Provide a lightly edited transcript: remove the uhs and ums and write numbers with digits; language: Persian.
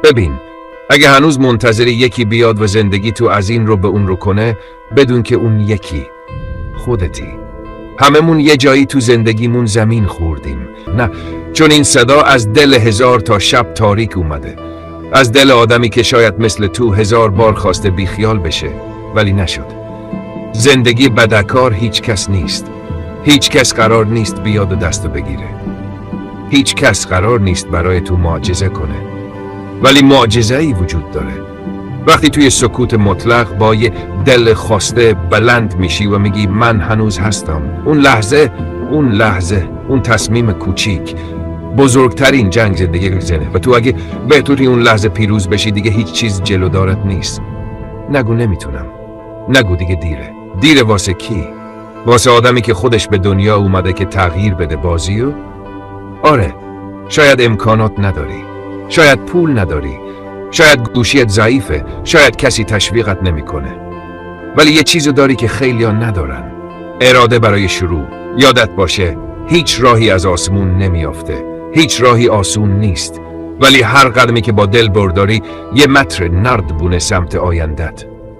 ببین، اگه هنوز منتظری یکی بیاد و زندگی تو از این رو به اون رو کنه، بدون که اون یکی خودتی. هممون یه جایی تو زندگیمون زمین خوردیم. نه، چون این صدا از دل هزار تا شب تاریک اومده. از دل آدمی که شاید مثل تو 1000 بار خواسته بیخیال بشه ولی نشد. زندگی بدکار هیچ کس نیست. هیچ کس قرار نیست بیاد و دستو بگیره. هیچ کس قرار نیست برای تو معجزه کنه. ولی معجزه‌ای وجود داره. وقتی توی سکوت مطلق با یه دل خواسته بلند میشی و میگی من هنوز هستم. اون لحظه، اون تصمیم کوچیک بزرگترین جنگ زندگی میزنه و تو اگه بهتونی اون لحظه پیروز بشی دیگه هیچ چیز جلودارت نیست. نگو نمیتونم. نگو دیگه دیره. دیره واسه کی؟ واسه آدمی که خودش به دنیا اومده که تغییر بده بازیو؟ آره، شاید امکانات نداری. شاید پول نداری. شاید گوشیت ضعیفه. شاید کسی تشویقت نمیکنه. ولی یه چیزو داری که خیلیا ندارن. اراده برای شروع. یادت باشه هیچ راهی از آسمون نمیافته. هیچ راهی آسون نیست. ولی هر قدمی که با دل برداری یه متر نرد بونه سمت آیندت.